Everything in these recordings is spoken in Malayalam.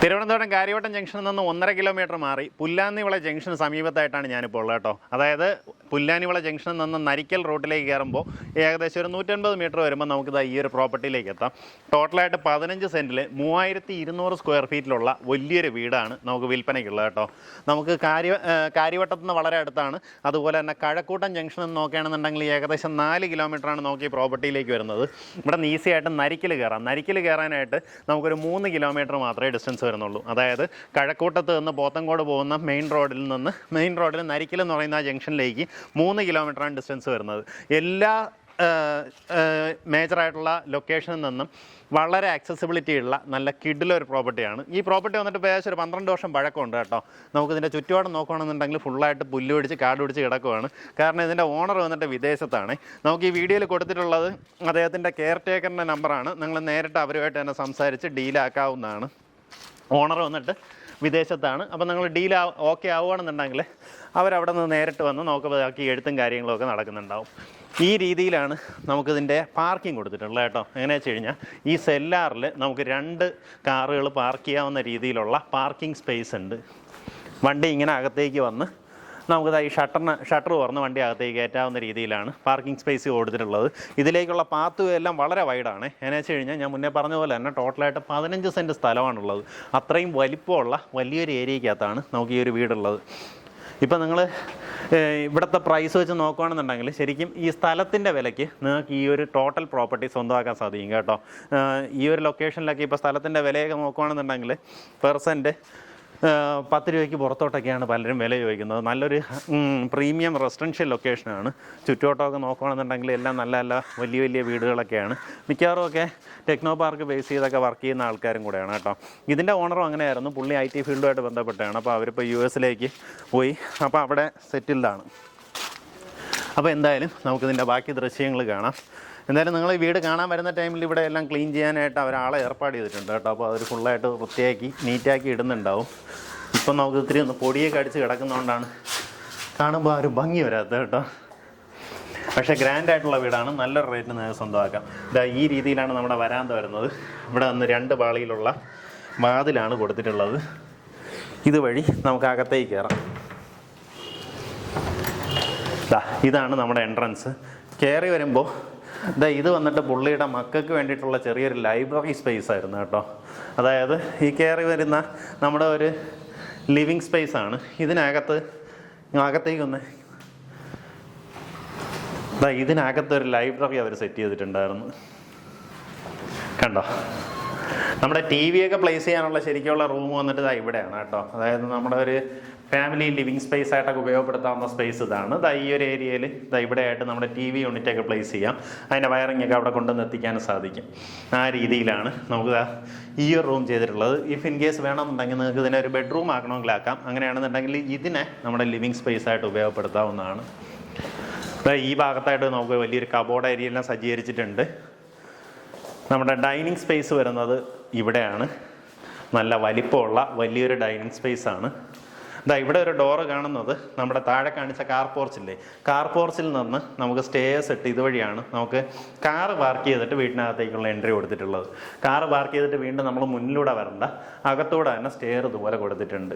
തിരുവനന്തപുരം കാര്യവട്ടം ജംഗ്ഷനിൽ നിന്ന് 1.5 കിലോമീറ്റർ മാറി പുല്ലാനിവിള ജംഗ്ഷന് സമീപത്തായിട്ടാണ് ഞാനിപ്പോൾ ഉള്ളത് കേട്ടോ. അതായത് പുല്ലാനിവിള ജംഗ്ഷനിൽ നിന്ന് നരിക്കൽ റോഡിലേക്ക് കയറുമ്പോൾ ഏകദേശം ഒരു 150 മീറ്റർ വരുമ്പോൾ നമുക്കിത് ഈ ഒരു പ്രോപ്പർട്ടിയിലേക്ക് എത്താം. ടോട്ടലായിട്ട് 15 സെൻറ്റിൽ 3200 സ്ക്വയർ ഫീറ്റിലുള്ള വലിയൊരു വീടാണ് നമുക്ക് വിൽപ്പനയ്ക്കുള്ളത് കേട്ടോ. നമുക്ക് കാര്യവട്ടത്തു നിന്ന് വളരെ അടുത്താണ്. അതുപോലെ തന്നെ കഴക്കൂട്ടം ജംഗ്ഷനിൽ നിന്ന് നോക്കുകയാണെന്നുണ്ടെങ്കിൽ ഏകദേശം 4 കിലോമീറ്ററാണ് നമുക്ക് ഈ പ്രോപ്പർട്ടിയിലേക്ക് വരുന്നത്. ഇവിടെ നിന്ന് ഈസി ആയിട്ട് നരിക്കൽ കയറാം. നരിക്കൽ കയറാനായിട്ട് നമുക്കൊരു 3 കിലോമീറ്റർ മാത്രമേ ഡിസ്റ്റൻസ് വരുന്നുള്ളൂ. അതായത് കഴക്കൂട്ടത്ത് നിന്ന് പോത്തങ്കോട് പോകുന്ന മെയിൻ റോഡിൽ നരിക്കൽ എന്ന് പറയുന്ന ആ ജംഗ്ഷനിലേക്ക് 3 കിലോമീറ്ററാണ് ഡിസ്റ്റൻസ് വരുന്നത്. എല്ലാ മേജറായിട്ടുള്ള ലൊക്കേഷനിൽ നിന്നും വളരെ ആക്സസിബിലിറ്റി ഉള്ള നല്ല കിഡിലൊരു പ്രോപ്പർട്ടിയാണ്. ഈ പ്രോപ്പർട്ടി വന്നിട്ട് ഏകദേശം ഒരു 12 വർഷം പഴക്കമുണ്ട് കേട്ടോ. നമുക്കിതിൻ്റെ ചുറ്റുപാട് നോക്കുകയാണെന്നുണ്ടെങ്കിൽ ഫുള്ളായിട്ട് പുല്ല് പിടിച്ച് കാട് പിടിച്ച് കിടക്കുവാണ്. കാരണം ഇതിൻ്റെ ഓണർ വന്നിട്ട് വിദേശത്താണ്. നമുക്ക് ഈ വീഡിയോയിൽ കൊടുത്തിട്ടുള്ളത് അദ്ദേഹത്തിൻ്റെ കെയർ ടേക്കറിൻ്റെ നമ്പറാണ്. നിങ്ങൾ നേരിട്ട് അവരുമായിട്ട് തന്നെ സംസാരിച്ച് ഡീലാക്കാവുന്നതാണ്. ഓണർ വന്നിട്ട് വിദേശത്താണ്. അപ്പോൾ നിങ്ങൾ ഡീൽ ഓക്കെ ആവുകയാണെന്നുണ്ടെങ്കിൽ അവരവിടെ നിന്ന് നേരിട്ട് വന്ന് നോക്കുമ്പോൾ ബാക്കി എഴുത്തും കാര്യങ്ങളൊക്കെ നടക്കുന്നുണ്ടാവും. ഈ രീതിയിലാണ് നമുക്കിതിൻ്റെ പാർക്കിംഗ് കൊടുത്തിട്ടുള്ളത് കേട്ടോ. എങ്ങനെയാണെന്ന് വെച്ച് കഴിഞ്ഞാൽ ഈ സെല്ലാറിൽ നമുക്ക് 2 കാറുകൾ പാർക്ക് ചെയ്യാവുന്ന രീതിയിലുള്ള പാർക്കിംഗ് സ്പേസ് ഉണ്ട്. വണ്ടി ഇങ്ങനെ അകത്തേക്ക് വന്ന് നമുക്കിത് ഈ ഷട്ടർ തുറന്ന് വണ്ടി അകത്തേക്ക് കയറ്റാവുന്ന രീതിയിലാണ് പാർക്കിംഗ് സ്പേസ് കൊടുത്തിട്ടുള്ളത്. ഇതിലേക്കുള്ള പാത്ത് എല്ലാം വളരെ വൈഡാണ്. എന്നു വെച്ച് കഴിഞ്ഞാൽ ഞാൻ മുന്നേ പറഞ്ഞ പോലെ തന്നെ ടോട്ടലായിട്ട് 15 സെൻറ്റ് സ്ഥലമാണുള്ളത്. അത്രയും വലിപ്പമുള്ള വലിയൊരു ഏരിയക്കകത്താണ് നമുക്ക് ഈ ഒരു വീടുള്ളത്. ഇപ്പം നിങ്ങൾ ഇവിടുത്തെ പ്രൈസ് വെച്ച് നോക്കുകയാണെന്നുണ്ടെങ്കിൽ ശരിക്കും ഈ സ്ഥലത്തിൻ്റെ വിലയ്ക്ക് നിങ്ങൾക്ക് ഈ ഒരു ടോട്ടൽ പ്രോപ്പർട്ടി സ്വന്തമാക്കാൻ സാധിക്കും കേട്ടോ. ഈ ഒരു ലൊക്കേഷനിലൊക്കെ ഇപ്പോൾ സ്ഥലത്തിൻ്റെ വിലയൊക്കെ നോക്കുകയാണെന്നുണ്ടെങ്കിൽ പെർസെൻറ്റ് 10 രൂപയ്ക്ക് പുറത്തോട്ടൊക്കെയാണ് പലരും വില ചോദിക്കുന്നത്. നല്ലൊരു പ്രീമിയം റെസിഡൻഷ്യൽ ലൊക്കേഷനാണ്. ചുറ്റുവട്ടമൊക്കെ നോക്കുകയാണെന്നുണ്ടെങ്കിൽ എല്ലാം നല്ല നല്ല വലിയ വലിയ വീടുകളൊക്കെയാണ്. മിക്കവാറും ഒക്കെ ടെക്നോ പാർക്ക് ബേസ് ചെയ്തൊക്കെ വർക്ക് ചെയ്യുന്ന ആൾക്കാരും കൂടെയാണ് കേട്ടോ. ഇതിൻ്റെ ഓണറും അങ്ങനെയായിരുന്നു. പുള്ളി IT ഫീൽഡുമായിട്ട് ബന്ധപ്പെട്ടാണ്. അപ്പോൾ അവരിപ്പോൾ US പോയി. അപ്പോൾ അവിടെ സെറ്റിൽഡാണ്. അപ്പോൾ എന്തായാലും നമുക്കിതിൻ്റെ ബാക്കി ദൃശ്യങ്ങൾ കാണാം. എന്തായാലും നിങ്ങൾ ഈ വീട് കാണാൻ വരുന്ന ടൈമിൽ ഇവിടെ എല്ലാം ക്ലീൻ ചെയ്യാനായിട്ട് അവരാളെ ഏർപ്പാട് ചെയ്തിട്ടുണ്ട് കേട്ടോ. അപ്പോൾ അവർ ഫുള്ളായിട്ട് വൃത്തിയാക്കി നീറ്റാക്കി ഇടുന്നുണ്ടാവും. ഇപ്പം നമുക്ക് ഇത്തിരി ഒന്ന് പൊടിയൊക്കെ അടിച്ച് കിടക്കുന്നതുകൊണ്ടാണ് കാണുമ്പോൾ ആ ഒരു ഭംഗി വരാത്തത് കേട്ടോ. പക്ഷേ ഗ്രാൻഡായിട്ടുള്ള വീടാണ്. നല്ലൊരു റേറ്റിന് നിങ്ങൾക്ക് സ്വന്തമാക്കാം. ഇതാ ഈ രീതിയിലാണ് നമ്മുടെ വരാന്ത വരുന്നത്. ഇവിടെ നിന്ന് 2 പാളിയിലുള്ള വാതിലാണ് കൊടുത്തിട്ടുള്ളത്. ഇതുവഴി നമുക്ക് അകത്തേക്ക് കയറാം. ഇതാണ് നമ്മുടെ എൻട്രൻസ്. കയറി വരുമ്പോൾ ഇത് വന്നിട്ട് പുള്ളിയുടെ മക്കൾക്ക് വേണ്ടിയിട്ടുള്ള ചെറിയൊരു ലൈബ്രറി സ്പേസ് ആയിരുന്നു കേട്ടോ. അതായത് ഈ കയറി വരുന്ന നമ്മുടെ ഒരു ലിവിങ് സ്പേസാണ്. അകത്തേക്കൊന്ന് ഇതിനകത്തൊരു ലൈബ്രറി അവർ സെറ്റ് ചെയ്തിട്ടുണ്ടായിരുന്നു. കണ്ടോ? നമ്മുടെ TV ഒക്കെ പ്ലേസ് ചെയ്യാനുള്ള ശരിക്കുള്ള റൂം വന്നിട്ട് ഇവിടെയാണ് കേട്ടോ. അതായത് നമ്മുടെ ഒരു ഫാമിലി ലിവിങ് സ്പേസ് ആയിട്ടൊക്കെ ഉപയോഗപ്പെടുത്താവുന്ന സ്പേസ് ഇതാണ്. ഈ ഒരു ഏരിയയിൽ ഇവിടെ ആയിട്ട് നമ്മുടെ TV യൂണിറ്റൊക്കെ പ്ലേസ് ചെയ്യാം. അതിൻ്റെ വയറിംഗ് ഒക്കെ അവിടെ കൊണ്ടുവന്ന് എത്തിക്കാനും സാധിക്കും. ആ രീതിയിലാണ് നമുക്ക് ഈ ഒരു റൂം ചെയ്തിട്ടുള്ളത്. ഇഫ് ഇൻ കേസ് വേണമെന്നുണ്ടെങ്കിൽ നിങ്ങൾക്ക് ഇതിനെ ഒരു ബെഡ്റൂം ആക്കണമെങ്കിൽ ആക്കാം. അങ്ങനെയാണെന്നുണ്ടെങ്കിൽ ഇതിനെ നമ്മുടെ ലിവിങ് സ്പേസ് ആയിട്ട് ഉപയോഗപ്പെടുത്താവുന്നതാണ്. ഈ ഭാഗത്തായിട്ട് നമുക്ക് വലിയൊരു കബോർഡ് ഏരിയ എല്ലാം സജ്ജീകരിച്ചിട്ടുണ്ട്. നമ്മുടെ ഡൈനിങ് സ്പേസ് വരുന്നത് ഇവിടെയാണ്. നല്ല വലിപ്പമുള്ള വലിയൊരു ഡൈനിങ് സ്പേസാണ്. ഇവിടെ ഒരു ഡോറ് കാണുന്നത് നമ്മുടെ താഴെ കാണിച്ച കാർ പോർച്ചില്ലേ, കാർ പോർച്ചിൽ നിന്ന് നമുക്ക് സ്റ്റേഴ്സ് ഇട്ട് ഇതുവഴിയാണ് നമുക്ക് കാറ് പാർക്ക് ചെയ്തിട്ട് വീട്ടിനകത്തേക്കുള്ള എൻട്രി കൊടുത്തിട്ടുള്ളത്. കാറ് പാർക്ക് ചെയ്തിട്ട് വീണ്ടും നമ്മൾ മുന്നിലൂടെ വരണ്ട, അകത്തൂടെ തന്നെ സ്റ്റെയർ ഇതുപോലെ കൊടുത്തിട്ടുണ്ട്.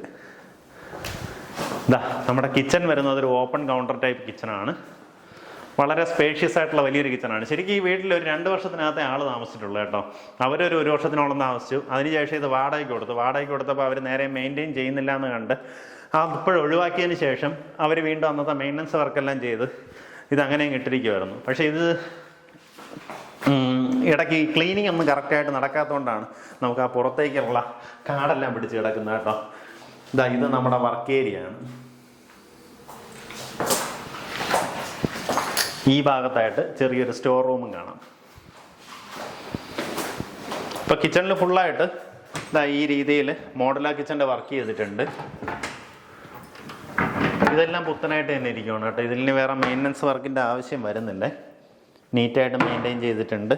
നമ്മുടെ കിച്ചൺ വരുന്നത് ഒരു ഓപ്പൺ കൗണ്ടർ ടൈപ്പ് കിച്ചണാണ്. വളരെ സ്പേഷ്യസ് ആയിട്ടുള്ള വലിയൊരു കിച്ചണാണ്. ശരിക്കും ഈ വീട്ടിൽ ഒരു 2 വർഷത്തിനകത്തെ ആൾ താമസിച്ചിട്ടുള്ളൂ കേട്ടോ. അവരൊരു 1 വർഷത്തിനോളം താമസിച്ചു. അതിനുശേഷം ഇത് വാടകയ്ക്ക് കൊടുത്തപ്പോൾ അവർ നേരെ മെയിൻറ്റെയിൻ ചെയ്യുന്നില്ല എന്ന് കണ്ട് അതിപ്പോഴും ഒഴിവാക്കിയതിന് ശേഷം അവർ വീണ്ടും അന്നത്തെ മെയിൻ്റനൻസ് വർക്കെല്ലാം ചെയ്ത് ഇതങ്ങനെയും ഇട്ടിരിക്കുമായിരുന്നു. പക്ഷേ ഇത് ഇടയ്ക്ക് ക്ലീനിങ് ഒന്നും കറക്റ്റായിട്ട് നടക്കാത്തതുകൊണ്ടാണ് നമുക്ക് ആ പുറത്തേക്കുള്ള കാടെല്ലാം പിടിച്ച് കിടക്കുന്നത് കേട്ടോ. ഇത് നമ്മുടെ വർക്ക് ഏരിയയാണ്. ഈ ഭാഗത്തായിട്ട് ചെറിയൊരു സ്റ്റോർ റൂമും കാണാം. ഇപ്പോൾ കിച്ചണിൽ ഫുള്ളായിട്ട് ഈ രീതിയിൽ മോഡുലാർ കിച്ചൻ്റെ വർക്ക് ചെയ്തിട്ടുണ്ട്. ഇതെല്ലാം പുത്തനായിട്ട് തന്നെ ഇരിക്കുകയാണ് കേട്ടോ. ഇതിന് വേറെ മെയിൻ്റനൻസ് വർക്കിൻ്റെ ആവശ്യം വരുന്നില്ല. നീറ്റായിട്ട് മെയിൻറ്റെയിൻ ചെയ്തിട്ടുണ്ട്.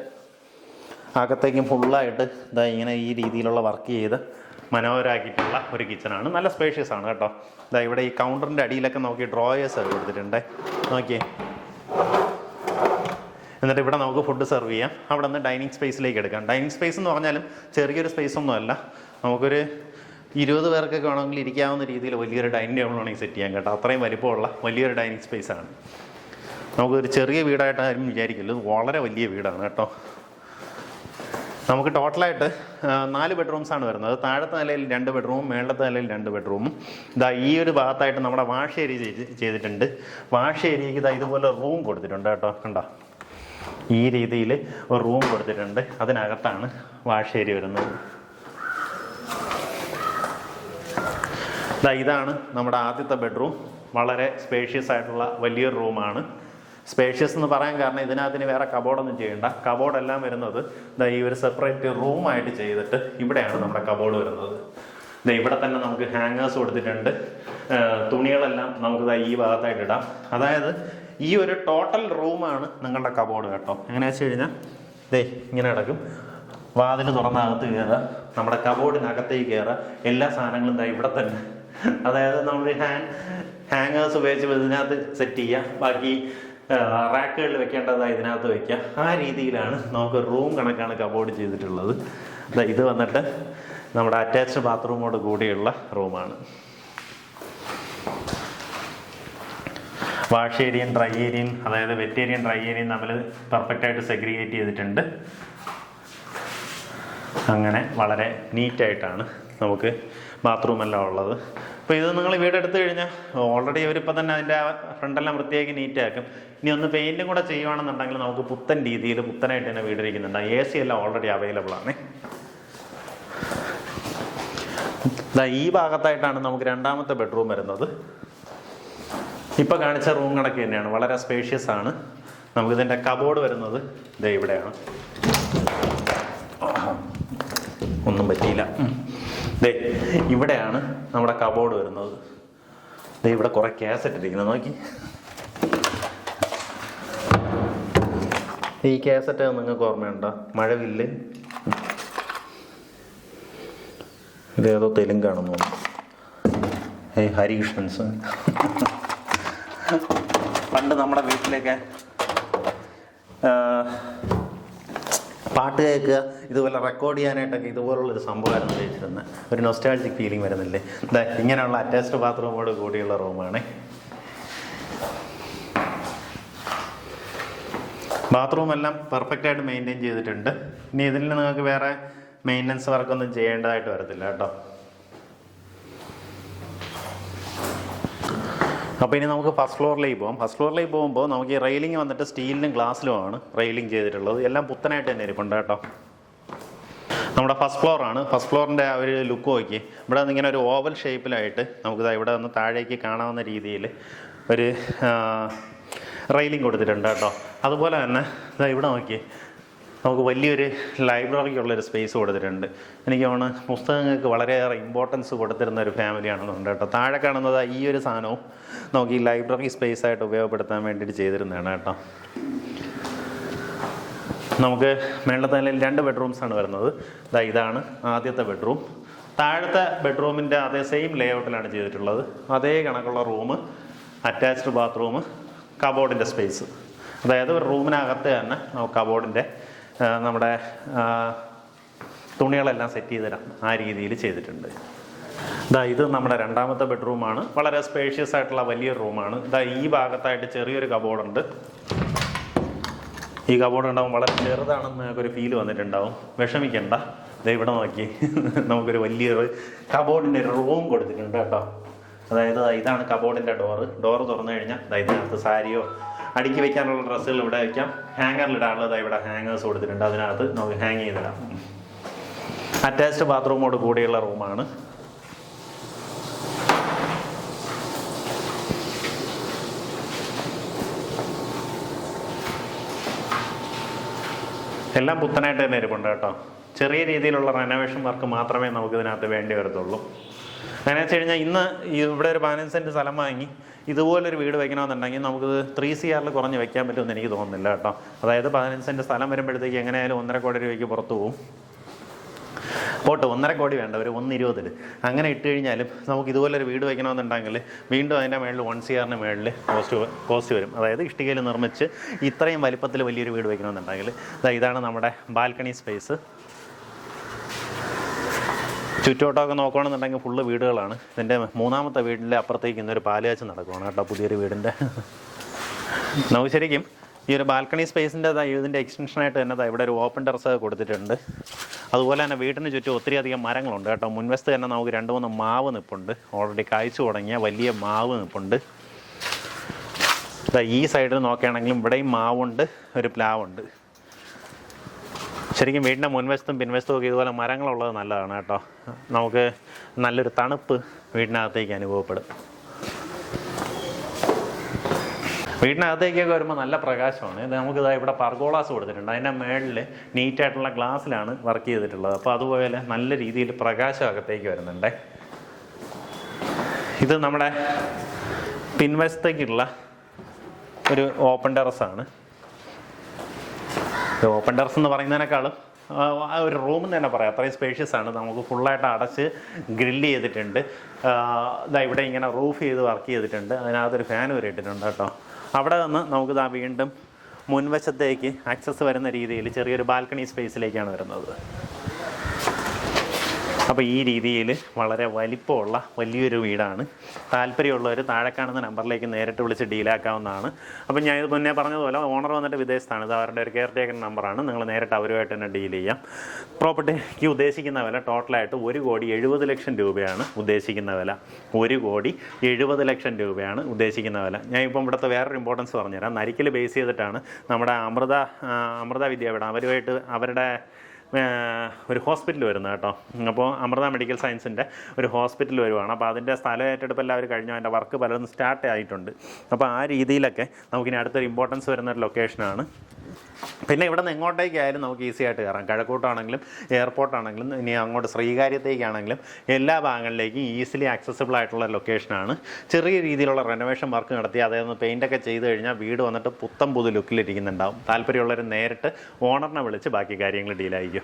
അകത്തേക്കും ഫുള്ളായിട്ട് ഇങ്ങനെ ഈ രീതിയിലുള്ള വർക്ക് ചെയ്ത് മനോഹരമാക്കിയിട്ടുള്ള ഒരു കിച്ചണാണ്. നല്ല സ്പേഷ്യസ് ആണ് കേട്ടോ. ഇവിടെ ഈ കൗണ്ടറിൻ്റെ അടിയിലൊക്കെ നോക്കി ഡ്രോയേഴ്സ് ഒക്കെ കൊടുത്തിട്ടുണ്ട്. നോക്കിയേ. എന്നിട്ട് ഇവിടെ നമുക്ക് ഫുഡ് സെർവ് ചെയ്യാം. അവിടെ നിന്ന് ഡൈനിങ് സ്പേസിലേക്ക് എടുക്കാം. ഡൈനിങ് സ്പേസ് എന്ന് പറഞ്ഞാലും ചെറിയൊരു സ്പേസ് ഒന്നുമല്ല. നമുക്കൊരു 20 പേർക്കൊക്കെ വേണമെങ്കിൽ ഇരിക്കാവുന്ന രീതിയിൽ വലിയൊരു ഡൈനിങ് ടേബിൾ വേണമെങ്കിൽ സെറ്റ് ചെയ്യാൻ കേട്ടോ. അത്രയും വലിപ്പമുള്ള വലിയൊരു ഡൈനിങ് സ്പേസാണ്. നമുക്കൊരു ചെറിയ വീടായിട്ട് ആരും വിചാരിക്കില്ല, ഇത് വളരെ വലിയ വീടാണ് കേട്ടോ. നമുക്ക് ടോട്ടലായിട്ട് 4 ബെഡ്റൂംസാണ് വരുന്നത്. താഴത്തെ നിലയിൽ 2 ബെഡ്റൂമും മേളത്തെ നിലയിൽ 2 ബെഡ്റൂമും. ഇതാ ഈ ഒരു ഭാഗത്തായിട്ട് നമ്മുടെ വാഷ് ഏരിയ ചെയ്തിട്ടുണ്ട്. വാഷ് ഏരിയയ്ക്ക് ഇതാ ഇതുപോലെ റൂം കൊടുത്തിട്ടുണ്ട് കേട്ടോ. കണ്ടോ, ഈ രീതിയിൽ ഒരു റൂം കൊടുത്തിട്ടുണ്ട്. അതിനകത്താണ് വാഷ് ഏരിയ വരുന്നത്. ഇതാണ് നമ്മുടെ ആദ്യത്തെ ബെഡ്റൂം. വളരെ സ്പേഷ്യസ് ആയിട്ടുള്ള വലിയൊരു റൂമാണ്. സ്പേഷ്യസ് എന്ന് പറയാൻ കാരണം ഇതിനകത്തിന് വേറെ കബോർഡൊന്നും ചെയ്യേണ്ട. കബോർഡെല്ലാം വരുന്നത് ഈ ഒരു സെപ്പറേറ്റ് റൂമായിട്ട് ചെയ്തിട്ട് ഇവിടെയാണ് നമ്മുടെ കബോർഡ് വരുന്നത്. ഇവിടെ തന്നെ നമുക്ക് ഹാങ്ങേഴ്സ് കൊടുത്തിട്ടുണ്ട്. തുണികളെല്ലാം നമുക്ക് ഈ ഭാഗത്തായിട്ട് ഇടാം. അതായത് ഈ ഒരു ടോട്ടൽ റൂമാണ് നിങ്ങളുടെ കബോർഡ് കേട്ടോ. എങ്ങനെയാ വെച്ച് കഴിഞ്ഞാൽ ഇങ്ങനെ കിടക്കും. വാതിൽ തുറന്നകത്ത് കയറുക, നമ്മുടെ കബോർഡിനകത്തേക്ക് കയറുക, എല്ലാ സാധനങ്ങളും ഇവിടെ തന്നെ. അതായത് നമ്മൾ ഹാങ്ങേഴ്സ് ഉപയോഗിച്ച് ഇതിനകത്ത് സെറ്റ് ചെയ്യുക, ബാക്കി റാക്കുകളിൽ വെക്കേണ്ടതായി ഇതിനകത്ത് വെക്കുക. ആ രീതിയിലാണ് നമുക്ക് റൂം കണക്കാണ് കബോർഡ് ചെയ്തിട്ടുള്ളത്. ഇത് വന്നിട്ട് നമ്മുടെ അറ്റാച്ച്ഡ് ബാത്റൂമോട് കൂടിയുള്ള റൂമാണ്. വാഷ് ഏരിയയും ഡ്രൈ ഏരിയയും, അതായത് വെറ്റ് ഏരിയയും ഡ്രൈ ഏരിയയും തമ്മിൽ പെർഫെക്റ്റായിട്ട് സെഗ്രിഗേറ്റ് ചെയ്തിട്ടുണ്ട്. അങ്ങനെ വളരെ നീറ്റായിട്ടാണ് നമുക്ക് ബാത്റൂമെല്ലാം ഉള്ളത്. അപ്പോൾ ഇത് നിങ്ങൾ വീടെടുത്ത് കഴിഞ്ഞാൽ ഓൾറെഡി അവരിപ്പോൾ തന്നെ അതിൻ്റെ ഫ്രണ്ടെല്ലാം വൃത്തിയാക്കി നീറ്റാക്കും. ഇനി ഒന്ന് പെയിൻറ്റും കൂടെ ചെയ്യുകയാണെന്നുണ്ടെങ്കിൽ നമുക്ക് പുത്തൻ രീതിയിൽ പുത്തനായിട്ട് തന്നെ വീടിരിക്കുന്നുണ്ട്. AC എല്ലാം ഓൾറെഡി അവൈലബിൾ ആണ്. ഈ ഭാഗത്തായിട്ടാണ് നമുക്ക് രണ്ടാമത്തെ ബെഡ്റൂം വരുന്നത്. ഇപ്പോൾ കാണിച്ച റൂം കണക്ക് തന്നെയാണ്, വളരെ സ്പേഷ്യസ് ആണ്. നമുക്കിതിൻ്റെ കബോർഡ് വരുന്നത് ഇവിടെയാണ്. ഒന്നും പറ്റിയില്ല. ഇവിടെയാണ് നമ്മുടെ കബോർഡ് വരുന്നത്. ഇവിടെ കുറെ കാസറ്റ് ഇരിക്കുന്നത് നോക്കി. ഈ കാസറ്റ് നിങ്ങൾക്ക് ഓർമ്മയുണ്ടോ? മഴവില്ല്, ഇതേതോ തെലുങ്കാണെന്ന് തോന്നുന്നു. ഹരികൃഷ്ണൻസ്. പണ്ട് നമ്മുടെ വീട്ടിലേക്ക് പാട്ട് കേൾക്കുക, ഇതുപോലെ റെക്കോർഡ് ചെയ്യാനായിട്ടൊക്കെ ഇതുപോലുള്ളൊരു സംഭവമായിരുന്നു ഉപയോഗിച്ചിരുന്നത്. ഒരു നൊസ്റ്റാൾജിക് ഫീലിംഗ് വരുന്നില്ലേ? ഇങ്ങനെയുള്ള അറ്റാച്ച്ഡ് ബാത്റൂമോട് കൂടിയുള്ള റൂമാണ്. ബാത്റൂം എല്ലാം പെർഫെക്റ്റായിട്ട് മെയിൻറ്റെയിൻ ചെയ്തിട്ടുണ്ട്. ഇനി ഇതിൽ നിങ്ങൾക്ക് വേറെ മെയിൻ്റനൻസ് വർക്കൊന്നും ചെയ്യേണ്ടതായിട്ട് വരത്തില്ല കേട്ടോ. അപ്പോൾ ഇനി നമുക്ക് ഫസ്റ്റ് ഫ്ലോറിലേക്ക് പോകാം. ഫസ്റ്റ് ഫ്ലോറിലേക്ക് പോകുമ്പോൾ നമുക്ക് ഈ റെയിലിംഗ് വന്നിട്ട് സ്റ്റീലിനും ഗ്ലാസ്സിലുമാണ് റെയിലിംഗ് ചെയ്തിട്ടുള്ളത്. എല്ലാം പുത്തനായിട്ട് തന്നെ ഇരിപ്പുണ്ട് കേട്ടോ. നമ്മുടെ ഫസ്റ്റ് ഫ്ലോറാണ്. ഫസ്റ്റ് ഫ്ലോറിൻ്റെ ആ ഒരു ലുക്ക് നോക്കി. ഇവിടെ നിന്ന് ഇങ്ങനെ ഒരു ഓവൽ ഷേപ്പിലായിട്ട് നമുക്കിത് ഇവിടെ നിന്ന് താഴേക്ക് കാണാവുന്ന രീതിയിൽ ഒരു റെയിലിംഗ് കൊടുത്തിട്ടുണ്ട് കേട്ടോ. അതുപോലെ തന്നെ ഇവിടെ നോക്കി നമുക്ക് വലിയൊരു ലൈബ്രറിക്കുള്ളൊരു സ്പേസ് കൊടുത്തിട്ടുണ്ട്. എനിക്ക് തോന്നുന്നു പുസ്തകങ്ങൾക്ക് വളരെയേറെ ഇമ്പോർട്ടൻസ് കൊടുത്തിരുന്ന ഒരു ഫാമിലിയാണെന്നുണ്ട് കേട്ടോ. താഴെ കാണുന്നത് ഈ ഒരു സാധനവും നമുക്ക് ഈ ലൈബ്രറി സ്പേസ് ആയിട്ട് ഉപയോഗപ്പെടുത്താൻ വേണ്ടിയിട്ട് ചെയ്തിരുന്നതാണ് കേട്ടോ. നമുക്ക് മേളത്തെ നിലയിൽ 2 ബെഡ്റൂംസാണ് വരുന്നത്. ഇതാണ് ആദ്യത്തെ ബെഡ്റൂം. താഴത്തെ ബെഡ്റൂമിൻ്റെ അതേ സെയിം ലേഔട്ടിലാണ് ചെയ്തിട്ടുള്ളത്. അതേ കണക്കുള്ള റൂം, അറ്റാച്ച്ഡ് ബാത്റൂം, കബോർഡിൻ്റെ സ്പേസ്. അതായത് ഒരു റൂമിനകത്ത് തന്നെ കബോർഡിൻ്റെ നമ്മുടെ തുണികളെല്ലാം സെറ്റ് ചെയ്ത് തരാം, ആ രീതിയിൽ ചെയ്തിട്ടുണ്ട്. ഇത് നമ്മുടെ രണ്ടാമത്തെ ബെഡ്റൂമാണ്. വളരെ സ്പേഷ്യസ് ആയിട്ടുള്ള വലിയൊരു റൂമാണ്. ഈ ഭാഗത്തായിട്ട് ചെറിയൊരു കബോർഡുണ്ട്. ഈ കബോർഡ് ഉണ്ടാവും വളരെ ചെറുതാണെന്ന് ഞങ്ങൾക്കൊരു ഫീൽ വന്നിട്ടുണ്ടാവും. വിഷമിക്കണ്ട, ഇവിടെ നോക്കി നമുക്കൊരു വലിയൊരു കബോർഡിൻ്റെ ഒരു റൂം കൊടുത്തിട്ടുണ്ട് കേട്ടോ. അതായത് ഇതാണ് കബോർഡിൻ്റെ ഡോറ് തുറന്നു കഴിഞ്ഞാൽ ഇതിനകത്ത് സാരിയോ അടുക്കി വയ്ക്കാനുള്ള ഡ്രസ്സുകൾ ഇവിടെ വയ്ക്കാം. ഹാങ്ങറിലിടാനുള്ളത് ഇവിടെ ഹാങ്ങേഴ്സ് കൊടുത്തിട്ടുണ്ട്, അതിനകത്ത് നമുക്ക് ഹാങ് ചെയ്തിടാം. അറ്റാച്ച്ഡ് ബാത്റൂമോട് കൂടിയുള്ള റൂമാണ്. എല്ലാം പുത്തനായിട്ട് തന്നെ ഇരിപ്പുണ്ട് കേട്ടോ. ചെറിയ രീതിയിലുള്ള റെനോവേഷൻ വർക്ക് മാത്രമേ നമുക്ക് ഇതിനകത്ത് വേണ്ടി വരത്തുള്ളൂ. അങ്ങനെ വെച്ച് കഴിഞ്ഞാൽ ഇന്ന് ഇവിടെ ഒരു 15 സെൻറ്റ് സ്ഥലം വാങ്ങി ഇതുപോലൊരു വീട് വയ്ക്കണമെന്നുണ്ടെങ്കിൽ നമുക്കിത് 3 CR കുറഞ്ഞ് വയ്ക്കാൻ പറ്റുമെന്ന് എനിക്ക് തോന്നുന്നില്ല കേട്ടോ. അതായത് 15 സെൻറ്റ് സ്ഥലം വരുമ്പോഴത്തേക്ക് എങ്ങനെയായാലും 1.5 കോടി രൂപയ്ക്ക് പുറത്ത് പോകും. പോട്ട് 1.5 കോടി വേണ്ട, ഒരു 1.20 അങ്ങനെ ഇട്ട് കഴിഞ്ഞാലും നമുക്ക് ഇതുപോലൊരു വീട് വയ്ക്കണമെന്നുണ്ടെങ്കിൽ വീണ്ടും അതിൻ്റെ മേളിൽ 1 CR മേളിൽ കോസ്റ്റ് വരും. അതായത് ഇഷ്ടികയിൽ നിർമ്മിച്ച് ഇത്രയും വലിപ്പത്തിൽ വലിയൊരു വീട് വയ്ക്കണമെന്നുണ്ടെങ്കിൽ ഇതാണ് നമ്മുടെ ബാൽക്കണി സ്പേസ്. ചുറ്റോട്ടമൊക്കെ നോക്കുകയാണെന്നുണ്ടെങ്കിൽ ഫുള്ള് വീടുകളാണ്. ഇതിൻ്റെ മൂന്നാമത്തെ വീടിൻ്റെ അപ്പുറത്തേക്ക് ഇന്നൊരു പാലുകാച്ച് നടക്കുകയാണ് കേട്ടോ, പുതിയൊരു വീടിൻ്റെ. നമുക്ക് ശരിക്കും ഈ ഒരു ബാൽക്കണി സ്പേസിൻ്റെ ഇതിൻ്റെ എക്സ്റ്റൻഷനായിട്ട് തന്നെ ഇവിടെ ഒരു ഓപ്പൺ ടെറസ് കൊടുത്തിട്ടുണ്ട്. അതുപോലെ തന്നെ വീടിന് ചുറ്റും ഒത്തിരി അധികം മരങ്ങളുണ്ട് കേട്ടോ. മുൻവശത്ത് തന്നെ നമുക്ക് 2-3 മാവ് നിൽപ്പുണ്ട്, ഓൾറെഡി കായ്ച്ചു തുടങ്ങിയ വലിയ മാവ് നിൽപ്പുണ്ട്. ഈ സൈഡിൽ നോക്കുകയാണെങ്കിലും ഇവിടെയും മാവുണ്ട്, ഒരു പ്ലാവുണ്ട്. ശരിക്കും വീടിൻ്റെ മുൻവശത്തും പിൻവശത്തും ഒക്കെ ഇതുപോലെ മരങ്ങളുള്ളത് നല്ലതാണ് കേട്ടോ. നമുക്ക് നല്ലൊരു തണുപ്പ് വീടിനകത്തേക്ക് അനുഭവപ്പെടും. വീടിനകത്തേക്കൊക്കെ വരുമ്പോൾ നല്ല പ്രകാശമാണ്. ഇത് നമുക്കിതാ ഇവിടെ പർഗോളാസ് കൊടുത്തിട്ടുണ്ട്. അതിൻ്റെ മേളിൽ നീറ്റായിട്ടുള്ള ഗ്ലാസ്സിലാണ് വർക്ക് ചെയ്തിട്ടുള്ളത്. അപ്പോൾ അതുപോലെ നല്ല രീതിയിൽ പ്രകാശം അകത്തേക്ക് വരുന്നുണ്ട്. ഇത് നമ്മുടെ പിൻവശത്തേക്കുള്ള ഒരു ഓപ്പൺ ടെറസാണ്. ഓപ്പൺ ടെറസ് എന്ന് പറയുന്നതിനേക്കാളും ഒരു റൂമെന്ന് തന്നെ പറയാം, അത്രയും സ്പേഷ്യസ് ആണ്. നമുക്ക് ഫുള്ളായിട്ട് അടച്ച് ഗ്രില്ല് ചെയ്തിട്ടുണ്ട്. ഇവിടെ ഇങ്ങനെ റൂഫ് ചെയ്ത് വർക്ക് ചെയ്തിട്ടുണ്ട്. അതിനകത്തൊരു ഫാൻ വരെ ഇട്ടിട്ടുണ്ട് കേട്ടോ. അവിടെ നിന്ന് നമുക്കിതാ വീണ്ടും മുൻവശത്തേക്ക് ആക്സസ് വരുന്ന രീതിയിൽ ചെറിയൊരു ബാൽക്കണി സ്പേസിലേക്കാണ് വരുന്നത്. അപ്പോൾ ഈ രീതിയിൽ വളരെ വലിപ്പമുള്ള വലിയൊരു വീടാണ്. താല്പര്യമുള്ളവർ താഴെ കാണുന്ന നമ്പറിലേക്ക് നേരിട്ട് വിളിച്ച് ഡീലാക്കാവുന്നതാണ്. അപ്പോൾ ഞാൻ ഇത് മുന്നേ പറഞ്ഞതുപോലെ ഓണർ വന്നിട്ട് വിദേശത്താണ്. ഇത് അവരുടെ ഒരു കെയർ ടേക്കർ നമ്പറാണ്. നിങ്ങൾ നേരിട്ട് അവരുമായിട്ട് തന്നെ ഡീൽ ചെയ്യാം. പ്രോപ്പർട്ടിക്ക് ഉദ്ദേശിക്കുന്ന വില ടോട്ടലായിട്ട് 1,70,00,000 രൂപയാണ് ഉദ്ദേശിക്കുന്ന വില. 1,70,00,000 രൂപയാണ് ഉദ്ദേശിക്കുന്ന വില. ഞാൻ ഇപ്പം ഇവിടുത്തെ വേറൊരു ഇമ്പോർട്ടൻസ് പറഞ്ഞുതരാം. നരിക്കൽ ബേസ് ചെയ്തിട്ടാണ് നമ്മുടെ അമൃത വിദ്യാപീഠം അവരുമായിട്ട് അവരുടെ ഒരു ഹോസ്പിറ്റൽ വരുന്നത് കേട്ടോ. അപ്പോൾ അമൃത മെഡിക്കൽ സയൻസിൻ്റെ ഒരു ഹോസ്പിറ്റൽ വരുവാണ്. അപ്പോൾ അതിൻ്റെ സ്ഥലം ഏറ്റെടുപ്പെല്ലാം അവർ കഴിഞ്ഞു, അതിൻ്റെ വർക്ക് പലതും സ്റ്റാർട്ട് ആയിട്ടുണ്ട്. അപ്പോൾ ആ രീതിയിലൊക്കെ നമുക്കിനി അടുത്തൊരു ഇമ്പോർട്ടൻസ് വരുന്ന ഒരു ലൊക്കേഷനാണ്. പിന്നെ ഇവിടെ നിന്ന് എങ്ങോട്ടേക്കായാലും നമുക്ക് ഈസി ആയിട്ട് കയറാം. കിഴക്കോട്ടാണെങ്കിലും എയർപോർട്ടാണെങ്കിലും ഇനി അങ്ങോട്ട് ശ്രീകാര്യത്തേക്കാണെങ്കിലും എല്ലാ ഭാഗങ്ങളിലേക്കും ഈസിലി ആക്സസിബിൾ ആയിട്ടുള്ള ലൊക്കേഷനാണ്. ചെറിയ രീതിയിലുള്ള റെനോവേഷൻ വർക്ക് നടത്തി അതായത് പെയിൻ്റൊക്കെ ചെയ്ത് കഴിഞ്ഞാൽ വീട് വന്നിട്ട് പുത്തം പുതു ലുക്കിലിരിക്കുന്നുണ്ടാവും. താല്പര്യമുള്ളവർ നേരിട്ട് ഓണറിനെ വിളിച്ച് ബാക്കി കാര്യങ്ങൾ ഡീലായിരിക്കും.